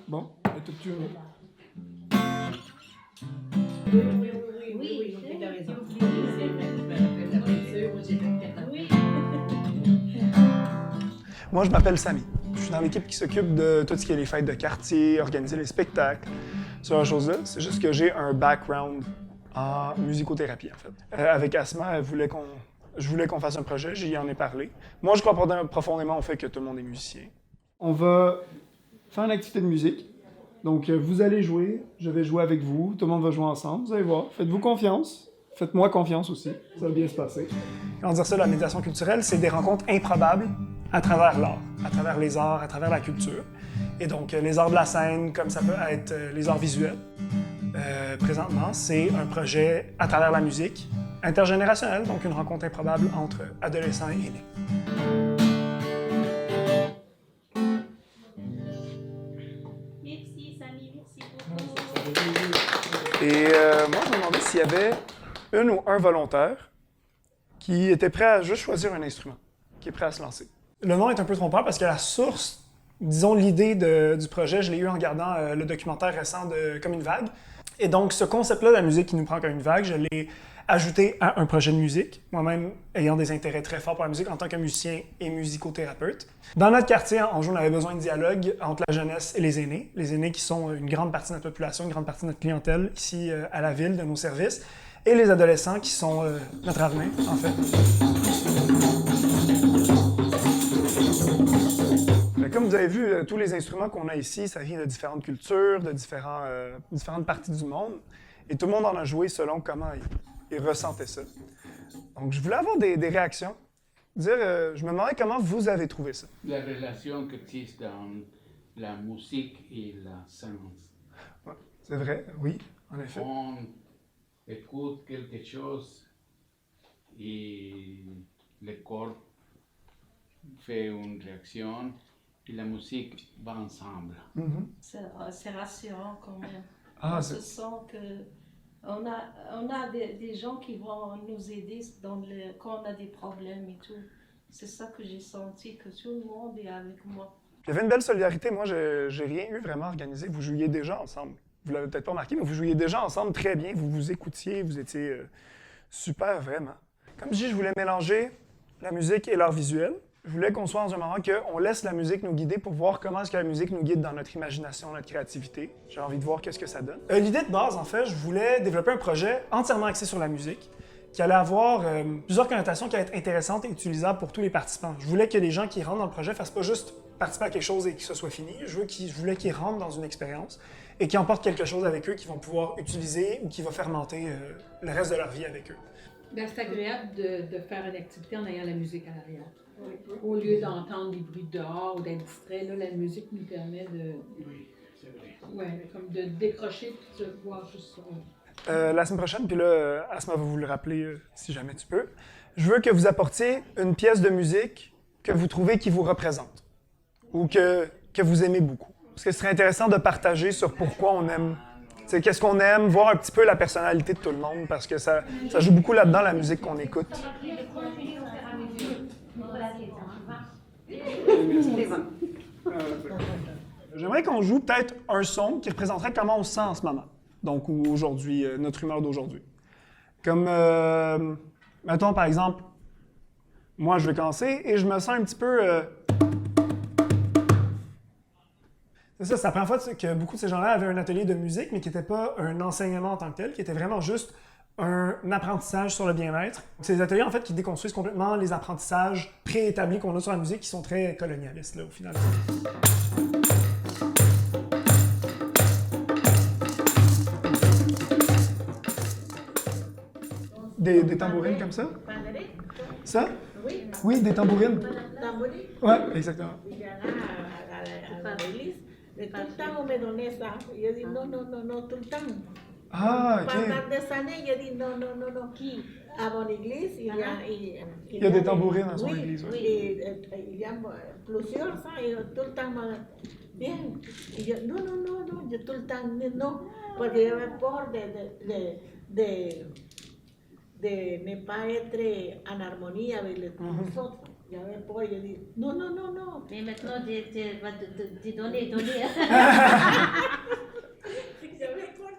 Bon, et tout tu Oui, tu as raison. Oui. Moi, je m'appelle Samy. Je suis dans l'équipe qui s'occupe de tout ce qui est les fêtes de quartier, organiser les spectacles, ce genre de choses-là. C'est juste que j'ai un background en musicothérapie, en fait. Avec Asma, je voulais qu'on fasse un projet, j'y en ai parlé. Moi, je crois profondément au fait que tout le monde est musicien. On va faire une activité de musique. Donc, vous allez jouer, je vais jouer avec vous, tout le monde va jouer ensemble, vous allez voir. Faites-vous confiance, faites-moi confiance aussi, ça va bien se passer. Comment dire ça, la médiation culturelle, c'est des rencontres improbables à travers l'art, à travers les arts, à travers la culture. Et donc, les arts de la scène, comme ça peut être les arts visuels. Présentement, c'est un projet à travers la musique, intergénérationnel, donc une rencontre improbable entre adolescents et aînés. Merci, Samy, merci beaucoup. Et moi, je me demandais s'il y avait une ou un volontaire qui était prêt à juste choisir un instrument, qui est prêt à se lancer. Le nom est un peu trompeur parce que la source, disons l'idée du projet, je l'ai eu en regardant le documentaire récent de Comme une vague. Et donc, ce concept-là de la musique qui nous prend comme une vague, je l'ai ajouté à un projet de musique, moi-même ayant des intérêts très forts pour la musique en tant que musicien et musicothérapeute. Dans notre quartier, à Anjou, on avait besoin de dialogue entre la jeunesse et les aînés qui sont une grande partie de notre population, une grande partie de notre clientèle ici à la ville, de nos services, et les adolescents qui sont notre avenir, en fait. Comme vous avez vu, tous les instruments qu'on a ici, ça vient de différentes cultures, de différentes parties du monde. Et tout le monde en a joué selon comment il ressentait ça. Donc, je voulais avoir des réactions. Je me demandais comment vous avez trouvé ça. La relation qui existe dans la musique et la science. Ouais, c'est vrai, oui, en effet. On écoute quelque chose et le corps fait une réaction et la musique va ensemble. Mm-hmm. C'est rassurant quand même. Ah, On se sent que on a des gens qui vont nous aider quand on a des problèmes et tout. C'est ça que j'ai senti, que tout le monde est avec moi. Il y avait une belle solidarité. Moi, j'ai rien eu vraiment organisé. Vous jouiez déjà ensemble. Vous l'avez peut-être pas remarqué, mais vous jouiez déjà ensemble très bien. Vous vous écoutiez, vous étiez super, vraiment. Comme je dis, je voulais mélanger la musique et l'art visuel. Je voulais qu'on soit dans un moment qu'on laisse la musique nous guider pour voir comment est-ce que la musique nous guide dans notre imagination, notre créativité. J'ai envie de voir qu'est-ce que ça donne. L'idée de base, en fait, je voulais développer un projet entièrement axé sur la musique, qui allait avoir plusieurs connotations qui allaient être intéressantes et utilisables pour tous les participants. Je voulais que les gens qui rentrent dans le projet ne fassent pas juste participer à quelque chose et que ce soit fini. Je voulais qu'ils rentrent dans une expérience et qu'ils emportent quelque chose avec eux qu'ils vont pouvoir utiliser ou qui va fermenter le reste de leur vie avec eux. Ben, c'est agréable de faire une activité en ayant la musique à l'arrière. Oui. Au lieu d'entendre des bruits dehors ou d'être distrait, là, la musique nous permet de... Oui, c'est vrai. Ouais, comme de décrocher et de voir juste ça. La semaine prochaine, puis là, Asma va vous le rappeler si jamais tu peux. Je veux que vous apportiez une pièce de musique que vous trouvez qui vous représente ou que vous aimez beaucoup. Parce que ce serait intéressant de partager sur pourquoi on aime, qu'est-ce qu'on aime, voir un petit peu la personnalité de tout le monde, parce que ça joue beaucoup là-dedans, la musique qu'on écoute. J'aimerais qu'on joue peut-être un son qui représenterait comment on se sent en ce moment. Donc, aujourd'hui, notre humeur d'aujourd'hui. Comme, mettons par exemple, moi je vais commencer et je me sens un petit peu... C'est la première fois que beaucoup de ces gens-là avaient un atelier de musique, mais qui n'était pas un enseignement en tant que tel, qui était vraiment juste un apprentissage sur le bien-être. C'est des ateliers en fait qui déconstruisent complètement les apprentissages préétablis qu'on a sur la musique, qui sont très colonialistes là, au final. Des tambourines comme ça? Ça? Oui. Oui, des tambourines. Tambourine? Oui, exactement. Il y en a à l'église. Mais tout le temps, on me donnait ça. Il a dit non, non, non, non, tout le temps. Ah, OK. Pendant des années, il a dit non, non, non, non. Qui? à mon église, Il y a des tambourines dans son oui, église, oui. Oui, et, il y a plusieurs, ça, et tout le temps, bien. Et yo, non, yo tout le temps, non, porque j'avais peur de ne pas être en harmonie avec les autres. J'avais peur, je dis, non. Mais maintenant, tu vas te donner. J'avais peur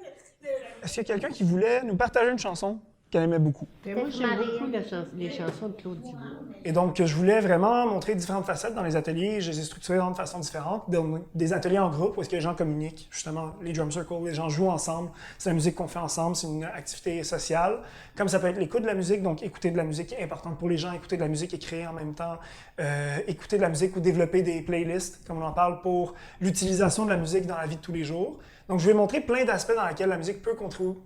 Est-ce qu'il y a quelqu'un qui voulait nous partager une chanson qu'elle aimait beaucoup? Mais moi, j'aime beaucoup les chansons de Claude Dubois. Et donc, je voulais vraiment montrer différentes facettes dans les ateliers. Je les ai structurés de façon différente. Des ateliers en groupe où est-ce que les gens communiquent. Justement, les drum circles, les gens jouent ensemble. C'est la musique qu'on fait ensemble. C'est une activité sociale. Comme ça peut être l'écoute de la musique, donc écouter de la musique est importante pour les gens. Écouter de la musique et créer en même temps. Écouter de la musique ou développer des playlists, comme on en parle, pour l'utilisation de la musique dans la vie de tous les jours. Donc, je vais montrer plein d'aspects dans lesquels la musique peut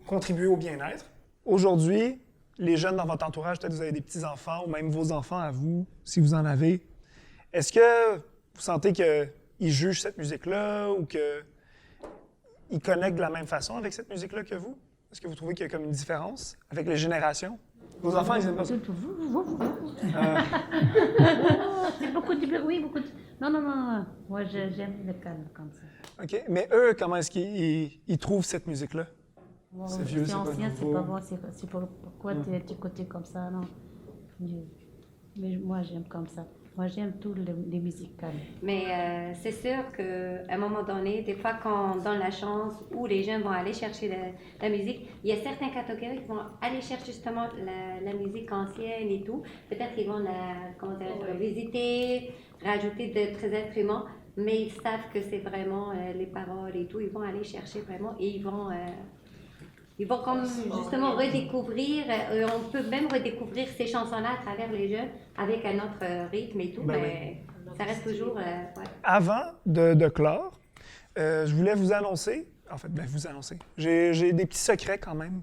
contribuer au bien-être. Aujourd'hui, les jeunes dans votre entourage, peut-être vous avez des petits-enfants ou même vos enfants à vous, si vous en avez. Est-ce que vous sentez qu'ils jugent cette musique-là ou qu'ils connectent de la même façon avec cette musique-là que vous? Est-ce que vous trouvez qu'il y a comme une différence avec les générations? Vos enfants, ils aiment pas ça? C'est beaucoup de bruit, beaucoup de... Non. Moi, j'aime le calme comme ça. OK. Mais eux, comment est-ce qu'ils trouvent cette musique-là? Bon, C'est vieux, c'est pas ancien, c'est nouveau. pas bon. C'est pourquoi tu écoutais comme ça, non? Mais moi, j'aime comme ça. Moi, j'aime toutes les musiques calmes. Mais c'est sûr qu'à un moment donné, des fois, quand on donne la chance où les jeunes vont aller chercher la musique, il y a certaines catégories qui vont aller chercher justement la musique ancienne et tout. Peut-être qu'ils vont la visiter, rajouter d'autres instruments, mais ils savent que c'est vraiment les paroles et tout. Ils vont aller chercher vraiment et ils vont comme justement redécouvrir, on peut même redécouvrir ces chansons-là à travers les jeunes avec un autre rythme et tout, mais ça reste toujours... ouais. Avant de clore, je voulais vous annoncer, j'ai des petits secrets quand même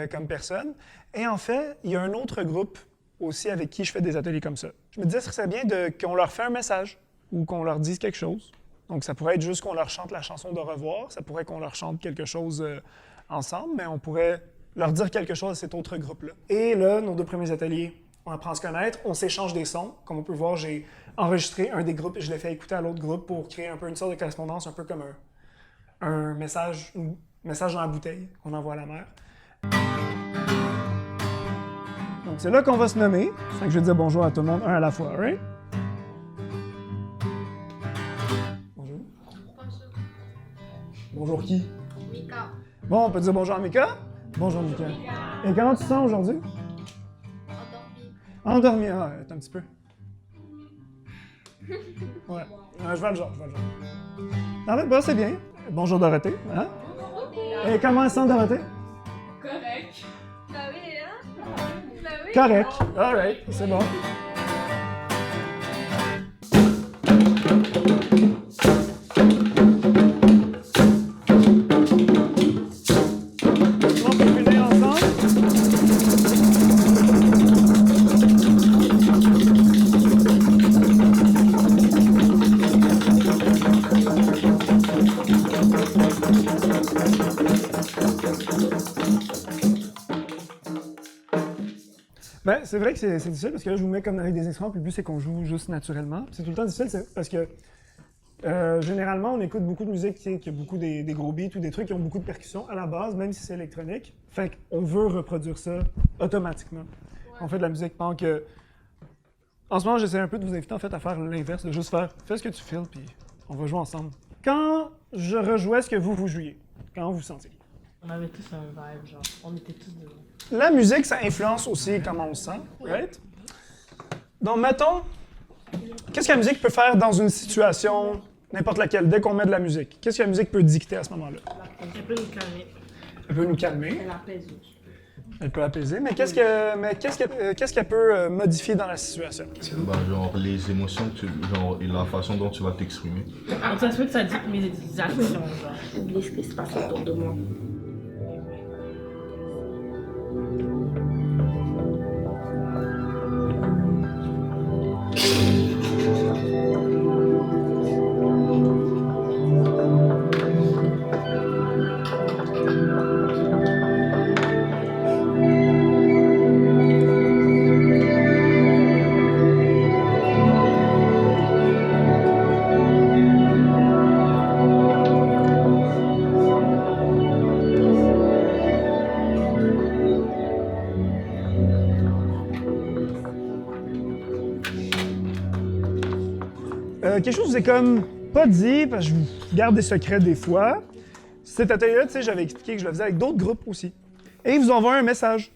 comme personne. Et en fait, il y a un autre groupe aussi avec qui je fais des ateliers comme ça. Je me disais, ce serait bien qu'on leur fait un message ou qu'on leur dise quelque chose. Donc, ça pourrait être juste qu'on leur chante la chanson de revoir, ça pourrait qu'on leur chante quelque chose ensemble, mais on pourrait leur dire quelque chose à cet autre groupe-là. Et là, nos 2 premiers ateliers, on apprend à se connaître, on s'échange des sons. Comme on peut voir, j'ai enregistré un des groupes et je l'ai fait écouter à l'autre groupe pour créer un peu une sorte de correspondance, un peu comme un message dans la bouteille qu'on envoie à la mer. Donc, c'est là qu'on va se nommer. C'est que je vais dire bonjour à tout le monde, un à la fois, right? Bonjour. Bonjour qui? Mika. Bon, on peut dire bonjour à Mika? Bonjour Mika. Et comment tu te sens aujourd'hui? Endormi. Endormi, attends un petit peu. Ouais, je vais le genre. En fait, c'est bien. Bonjour Dorothée. Hein? Et comment elle se sent Dorothée? Correct. Bah oui, hein? Bah oui. Correct. All right, c'est bon. On peut finir ensemble? Ben, c'est vrai que c'est difficile parce que là, je vous mets comme avec des instruments, puis le but, c'est qu'on joue juste naturellement. C'est tout le temps difficile parce que généralement, on écoute beaucoup de musique qui a beaucoup des gros beats ou des trucs qui ont beaucoup de percussions à la base, même si c'est électronique. Fait qu'on veut reproduire ça automatiquement. Ouais. On fait de la musique pendant que... En ce moment, j'essaie un peu de vous inviter en fait à faire l'inverse, de juste fais ce que tu files, puis on va jouer ensemble. Quand je rejouais ce que vous jouiez, quand vous sentiez? On avait tous un vibe, genre, on était tous dedans. La musique, ça influence aussi comment on se sent, right? Donc, mettons, qu'est-ce que la musique peut faire dans une situation, n'importe laquelle, dès qu'on met de la musique? Qu'est-ce que la musique peut dicter à ce moment-là? Elle peut nous calmer. Elle peut nous calmer. Elle apaise aussi. Elle peut apaiser, mais qu'est-ce qu'elle peut modifier dans la situation? Bah, genre les émotions, genre, et la façon dont tu vas t'exprimer. Ça se peut que ça dicte mes actions, genre. Oublie ce qui se passe autour de moi. quelque chose que je vous ai comme pas dit, parce que je vous garde des secrets des fois. Cet atelier-là, tu sais, j'avais expliqué que je le faisais avec d'autres groupes aussi. Et ils vous envoient un message.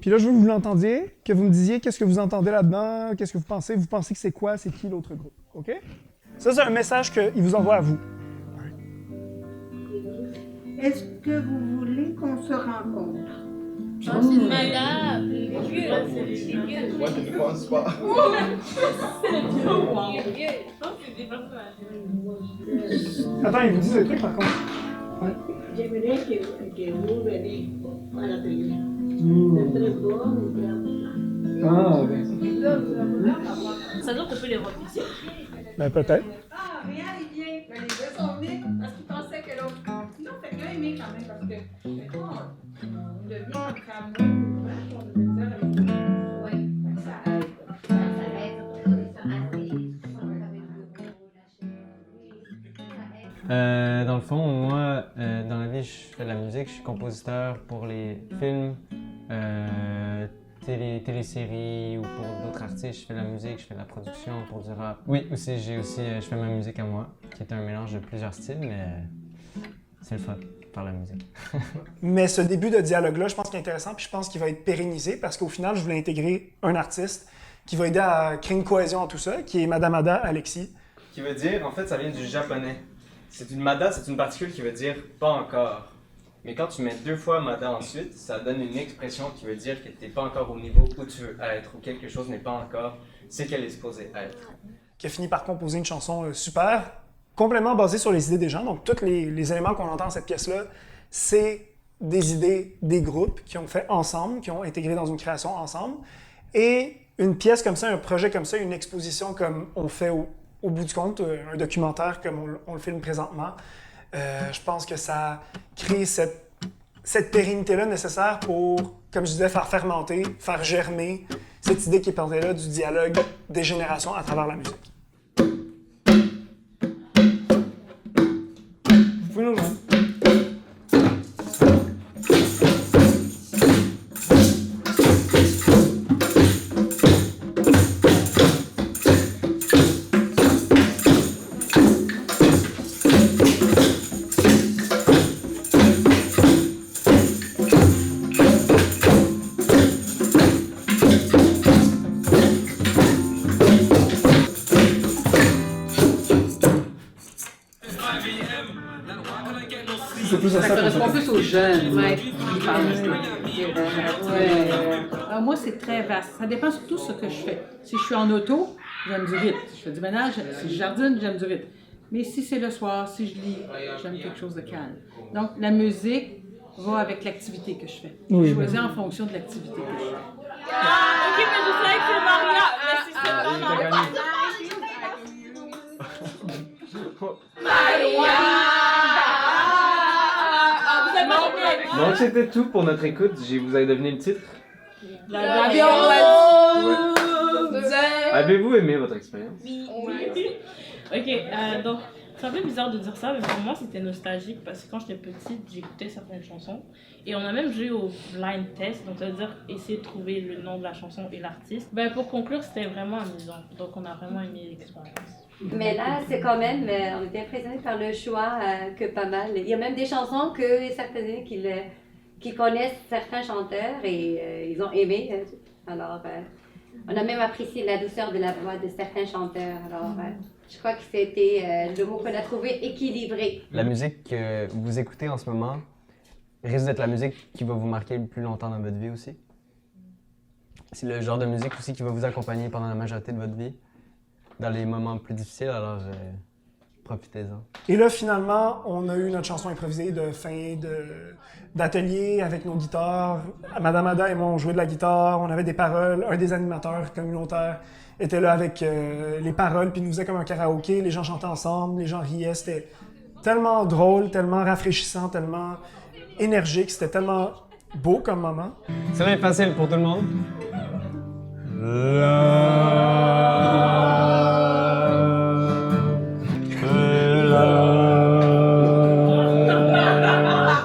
Puis là, je veux que vous l'entendiez, que vous me disiez qu'est-ce que vous entendez là-dedans, qu'est-ce que vous pensez que c'est quoi, c'est qui l'autre groupe, OK? Ça, c'est un message qu'il vous envoie à vous. Est-ce que vous voulez qu'on se rencontre? Oh, c'est une madame. Les vieux. Moi, je ne pense pas. Les vieux. Non, c'est des personnes âgées. Attends, ils vous disent des trucs par contre. J'aimerais que vous veniez à l'atelier. C'est très bon. Ah, ben. Ça veut dire qu'on peut les revisiter. Ben, peut-être. Ah, rien, il vient. Mais les deux sont venus parce qu'ils pensaient que l'autre. Non, fait que là, aimé quand même parce que. On devient comme ça, on devient avec lui. Oui, ça aide. Dans le fond, moi, dans la vie, je fais de la musique, je suis compositeur pour les films, téléséries ou pour d'autres artistes. Je fais de la musique, je fais de la production pour du rap. Oui, aussi, je fais ma musique à moi, qui est un mélange de plusieurs styles, mais c'est le fun par la musique. Mais ce début de dialogue-là, je pense qu'il est intéressant, puis je pense qu'il va être pérennisé parce qu'au final, je voulais intégrer un artiste qui va aider à créer une cohésion en tout ça, qui est Madame Ada Alexis. Qui veut dire, en fait, ça vient du japonais. C'est une mada, c'est une particule qui veut dire pas encore. Mais quand tu mets deux fois mada ensuite, ça donne une expression qui veut dire que tu n'es pas encore au niveau où tu veux être, ou quelque chose n'est pas encore ce qu'elle est supposée être. Qui a fini par composer une chanson super, complètement basée sur les idées des gens. Donc, tous les éléments qu'on entend dans cette pièce-là, c'est des idées des groupes qui ont fait ensemble, qui ont intégré dans une création ensemble. Et une pièce comme ça, un projet comme ça, une exposition comme on fait au bout du compte, un documentaire comme on le filme présentement, je pense que ça crée cette pérennité-là nécessaire pour, comme je disais, faire fermenter, faire germer cette idée qui est portée là du dialogue des générations à travers la musique. Vous pouvez nous rejoindre. Ça correspond plus aux jeunes, qui parlent. Alors moi, c'est très vaste. Ça dépend surtout de ce que je fais. Si je suis en auto, j'aime du rythme. Si je fais du ménage, si je jardine, j'aime du rythme. Mais si c'est le soir, si je lis, j'aime quelque chose de calme. Donc, la musique va avec l'activité que je fais. Je choisis en fonction de l'activité que je fais. Ok, mais je savais que c'est Maria. Mais si c'est pas Maria. Donc c'était tout pour notre écoute. Vous avez deviné le titre? La Avez-vous aimé votre expérience? Oui. Ok, donc c'est un peu bizarre de dire ça, mais pour moi c'était nostalgique parce que quand j'étais petite, j'écoutais certaines chansons et on a même joué au blind test, donc ça veut dire essayer de trouver le nom de la chanson et l'artiste. Ben, pour conclure, c'était vraiment amusant, donc on a vraiment aimé l'expérience. Mais là, c'est quand même, on est bien impressionné par le choix que pas mal. Il y a même des chansons que certains qui connaissent certains chanteurs et ils ont aimé. Alors, on a même apprécié la douceur de la voix de certains chanteurs. Alors, je crois que c'était le mot qu'on a trouvé équilibré. La musique que vous écoutez en ce moment risque d'être la musique qui va vous marquer le plus longtemps dans votre vie aussi. C'est le genre de musique aussi qui va vous accompagner pendant la majorité de votre vie, dans les moments plus difficiles, alors profitez-en. Et là, finalement, on a eu notre chanson improvisée de fin d'atelier avec nos guitares. Madame Ada et moi, on jouait de la guitare, on avait des paroles. Un des animateurs communautaires était là avec les paroles, puis nous faisait comme un karaoké. Les gens chantaient ensemble, les gens riaient. C'était tellement drôle, tellement rafraîchissant, tellement énergique. C'était tellement beau comme moment. Ça va être facile pour tout le monde?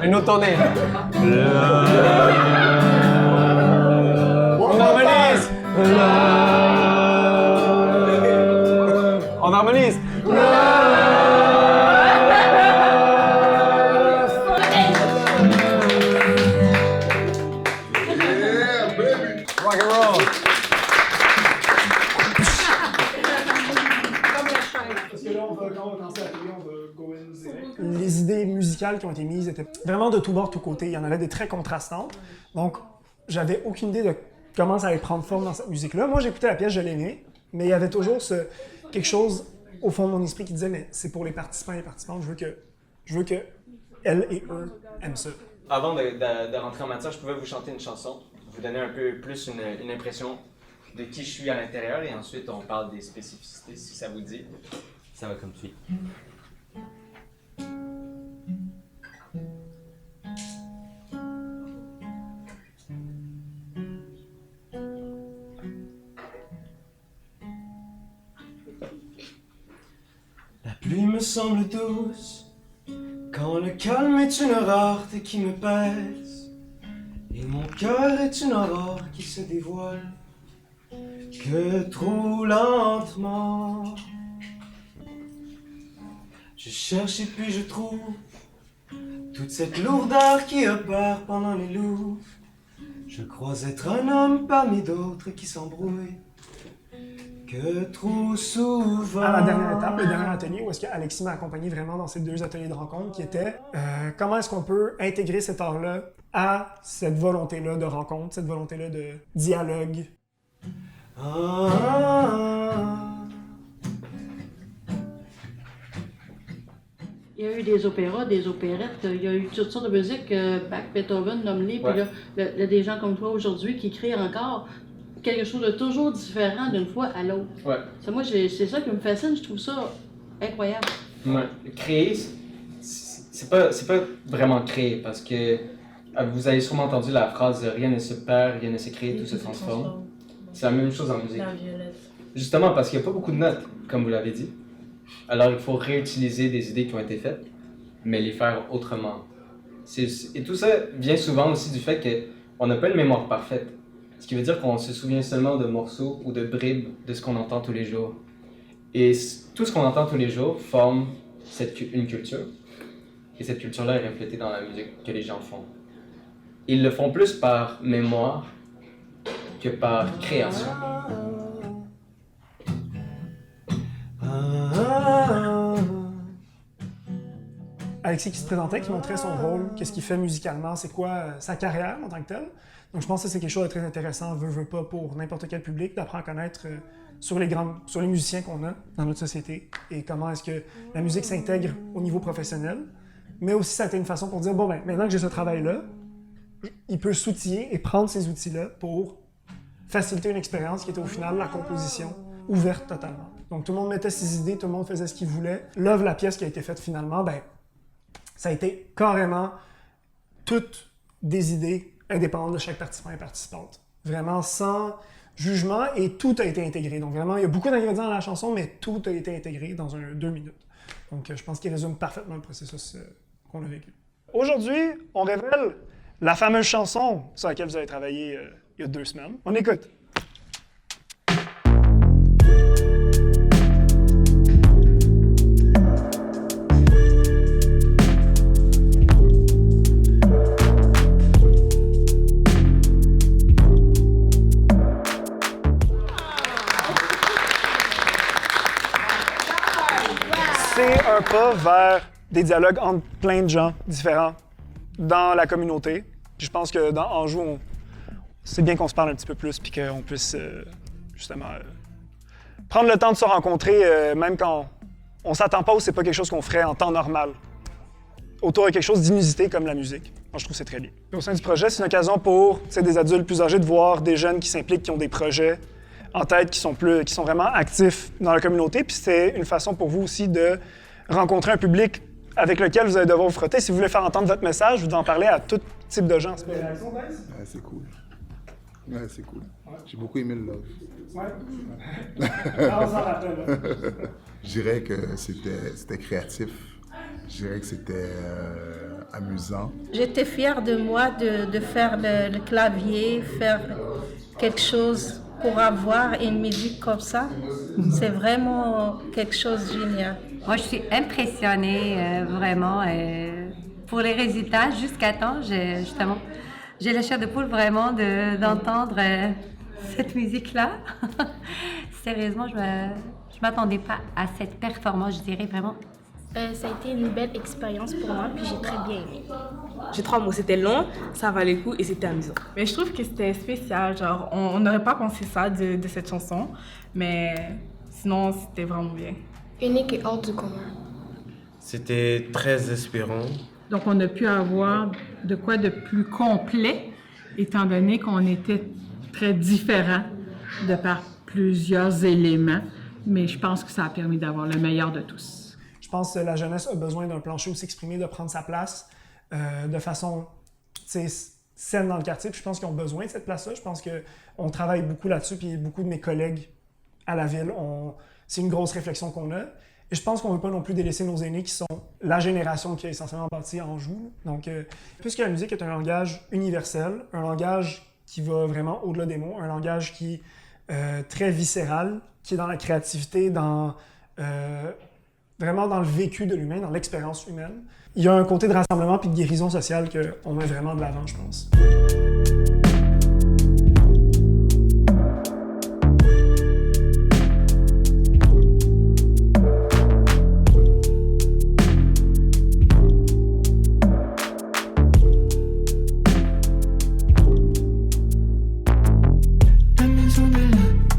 Une autre tournée. On harmonise. On harmonise. musicales qui ont été mises étaient vraiment de tout bord, de tout côté. Il y en avait des très contrastantes. Donc, j'avais aucune idée de comment ça allait prendre forme dans cette musique-là. Moi, j'écoutais la pièce, je l'aimais, mais il y avait toujours quelque chose au fond de mon esprit qui disait, mais c'est pour les participants et les participantes, je veux que elles et eux aiment ça. Avant de rentrer en matière, je pouvais vous chanter une chanson, vous donner un peu plus une impression de qui je suis à l'intérieur, et ensuite on parle des spécificités, si ça vous dit. Ça va comme suit. La pluie me semble douce, quand le calme est une rareté qui me pèse, et mon cœur est une aurore qui se dévoile que trop lentement. Je cherche et puis je trouve toute cette lourdeur qui opère pendant les loups. Je crois être un homme parmi d'autres qui s'embrouillent que trop souvent. À la dernière étape, le dernier atelier, où est-ce qu'Alexis m'a accompagné vraiment dans ces 2 ateliers de rencontre, qui étaient comment est-ce qu'on peut intégrer cet art-là à cette volonté-là de rencontre, cette volonté-là de dialogue. Il y a eu des opéras, des opérettes, il y a eu toutes sortes de musiques, Bach, Beethoven, Nomley, puis là, il y a des gens comme toi aujourd'hui qui créent encore quelque chose de toujours différent d'une fois à l'autre. Ouais. Ça, moi, c'est ça qui me fascine, je trouve ça incroyable. Ouais. Créer, c'est pas vraiment créer, parce que vous avez sûrement entendu la phrase « rien ne se perd, rien ne se crée, tout se transforme ». C'est la même chose en musique. La violette. Justement parce qu'il n'y a pas beaucoup de notes, comme vous l'avez dit. Alors il faut réutiliser des idées qui ont été faites, mais les faire autrement. Et tout ça vient souvent aussi du fait qu'on n'a pas une mémoire parfaite. Ce qui veut dire qu'on se souvient seulement de morceaux ou de bribes de ce qu'on entend tous les jours. Et tout ce qu'on entend tous les jours forme une culture. Et cette culture-là est reflétée dans la musique que les gens font. Ils le font plus par mémoire que par création. Alexis qui se présentait, qui montrait son rôle, qu'est-ce qu'il fait musicalement, c'est quoi sa carrière en tant que telle. Donc je pense que c'est quelque chose de très intéressant, veut pas, pour n'importe quel public, d'apprendre à connaître sur les musiciens qu'on a dans notre société et comment est-ce que la musique s'intègre au niveau professionnel. Mais aussi, ça a été une façon pour dire, bon ben, maintenant que j'ai ce travail-là, il peut s'outiller et prendre ces outils-là pour faciliter une expérience qui était au final la composition ouverte totalement. Donc tout le monde mettait ses idées, tout le monde faisait ce qu'il voulait. L'œuvre, la pièce qui a été faite finalement, ben, ça a été carrément toutes des idées indépendantes de chaque participant et participante. Vraiment sans jugement, et tout a été intégré. Donc vraiment, il y a beaucoup d'ingrédients dans la chanson, mais tout a été intégré dans 2 minutes. Donc je pense qu'il résume parfaitement le processus qu'on a vécu. Aujourd'hui, on révèle la fameuse chanson sur laquelle vous avez travaillé il y a 2 semaines. On écoute. C'est un pas vers des dialogues entre plein de gens différents dans la communauté. Puis je pense que dans Anjou, c'est bien qu'on se parle un petit peu plus puis qu'on puisse justement prendre le temps de se rencontrer même quand on s'attend pas ou c'est pas quelque chose qu'on ferait en temps normal. Autour de quelque chose d'inusité comme la musique. Moi, je trouve que c'est très bien. Puis au sein du projet, c'est une occasion pour des adultes plus âgés de voir des jeunes qui s'impliquent, qui ont des projets en tête, qui sont vraiment actifs dans la communauté. Puis c'est une façon pour vous aussi de rencontrer un public avec lequel vous allez devoir vous frotter. Si vous voulez faire entendre votre message, vous devez en parler à tout type de gens. C'est c'est cool. Ouais, c'est cool. J'ai beaucoup aimé le love. Ouais. On s'en rappelle. Je dirais que c'était créatif. Je dirais que c'était amusant. J'étais fière de moi de faire le clavier, faire quelque chose pour avoir une musique comme ça. C'est vraiment quelque chose de génial. Moi, je suis impressionnée, vraiment, pour les résultats. Jusqu'à temps, justement, j'ai la chair de poule vraiment d'entendre cette musique-là. Sérieusement, je m'attendais pas à cette performance, je dirais vraiment Ça a été une belle expérience pour moi, puis j'ai très bien aimé. J'ai 3 mots, c'était long, ça valait le coup et c'était amusant. Mais je trouve que c'était spécial, genre on n'aurait pas pensé ça de cette chanson, mais sinon c'était vraiment bien. Unique et hors du commun. C'était très inspirant. Donc, on a pu avoir de quoi de plus complet, étant donné qu'on était très différents de par plusieurs éléments, mais je pense que ça a permis d'avoir le meilleur de tous. Je pense que la jeunesse a besoin d'un plancher où s'exprimer, de prendre sa place de façon saine dans le quartier. Puis je pense qu'ils ont besoin de cette place-là. Je pense qu'on travaille beaucoup là-dessus, puis beaucoup de mes collègues à la ville, c'est une grosse réflexion qu'on a. Et je pense qu'on ne veut pas non plus délaisser nos aînés qui sont la génération qui a essentiellement bâti Anjou. Donc, puisque la musique est un langage universel, un langage qui va vraiment au-delà des mots, un langage qui est très viscéral, qui est dans la créativité, vraiment dans le vécu de l'humain, dans l'expérience humaine, il y a un côté de rassemblement puis de guérison sociale qu'on met vraiment de l'avant, je pense. La maison de la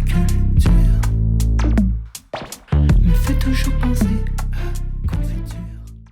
culture me fait toujours penser